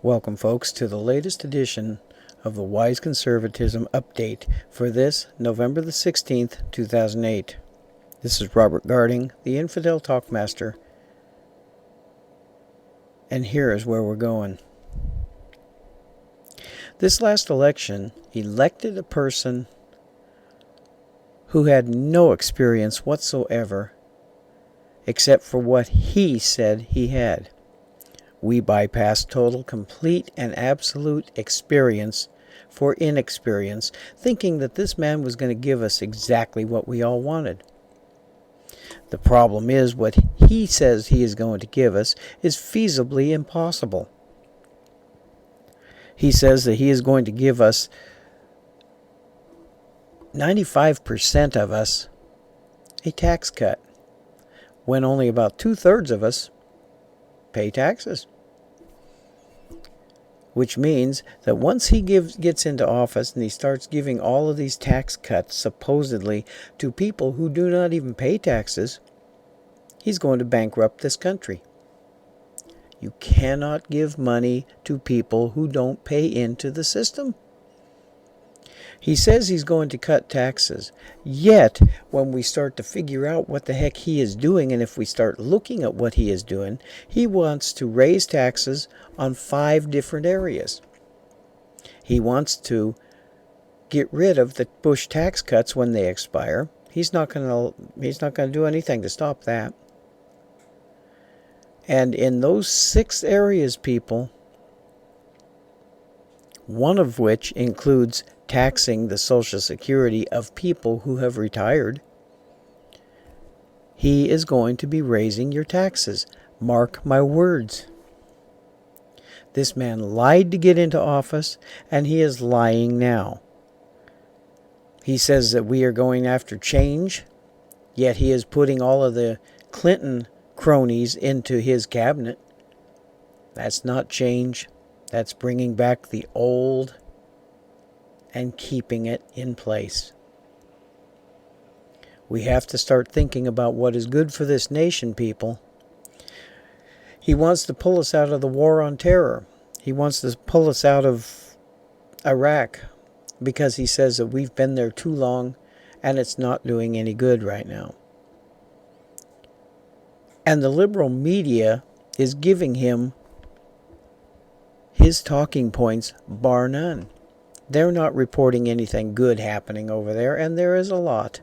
Welcome, folks, to the latest edition of the Wise Conservatism Update for this November the 16th, 2008. This is Robert Garding, the Infidel Talkmaster, and here is where we're going. This last election elected a person who had no experience whatsoever except for what he said he had. We bypassed total, complete, and absolute experience for inexperience, thinking that this man was going to give us exactly what we all wanted. The problem is, what he says he is going to give us is feasibly impossible. He says that he is going to give us 95% of us a tax cut, when only about 2/3 of us pay taxes. Which means that once he gets into office and he starts giving all of these tax cuts supposedly to people who do not even pay taxes, he's going to bankrupt this country. You cannot give money to people who don't pay into the system. He says he's going to cut taxes. Yet, when we start to figure out what the heck he is doing, and if we start looking at what he is doing, he wants to raise taxes on 5 different areas. He wants to get rid of the Bush tax cuts when they expire. He's not going to do anything to stop that. And in those 6 areas, people, one of which includes taxing the Social Security of people who have retired, he is going to be raising your taxes. Mark my words. This man lied to get into office, and he is lying now. He says that we are going after change, yet he is putting all of the Clinton cronies into his cabinet. That's not change. That's bringing back the old and keeping it in place. We have to start thinking about what is good for this nation, people. He wants to pull us out of the war on terror. He wants to pull us out of Iraq because he says that we've been there too long and it's not doing any good right now. And the liberal media is giving him his talking points, bar none. They're not reporting anything good happening over there, and there is a lot.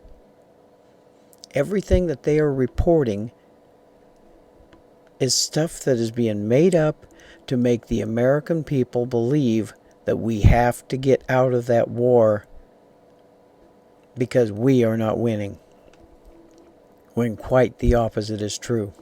Everything that they are reporting is stuff that is being made up to make the American people believe that we have to get out of that war because we are not winning, when quite the opposite is true.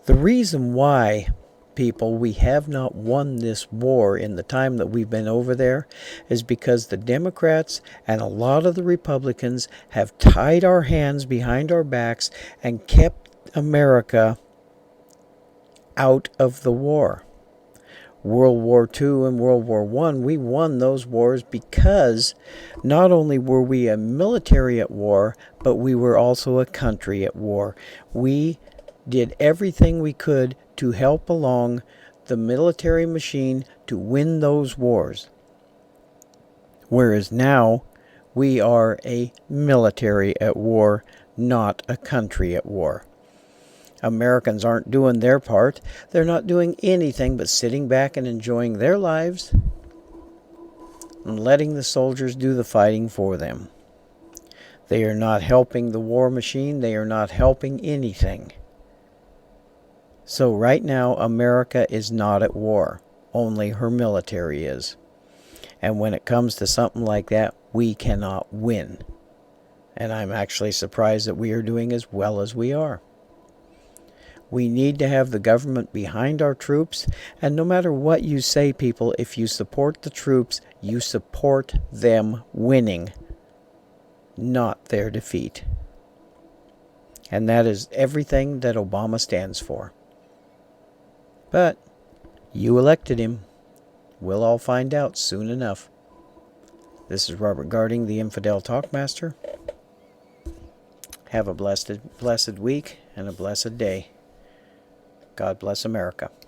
The reason why, people, we have not won this war in the time that we've been over there is because the Democrats and a lot of the Republicans have tied our hands behind our backs and kept America out of the war. World War II and World War I, we won those wars because not only were we a military at war, but we were also a country at war. We did everything we could to help along the military machine to win those wars. Whereas now, we are a military at war, not a country at war. Americans aren't doing their part. They're not doing anything but sitting back and enjoying their lives and letting the soldiers do the fighting for them. They are not helping the war machine. They are not helping anything. So right now, America is not at war. Only her military is. And when it comes to something like that, we cannot win. And I'm actually surprised that we are doing as well as we are. We need to have the government behind our troops. And no matter what you say, people, if you support the troops, you support them winning, not their defeat. And that is everything that Obama stands for. But you elected him. We'll all find out soon enough. This is Robert Garding, the Infidel Talkmaster. Have a blessed week and a blessed day. God bless America.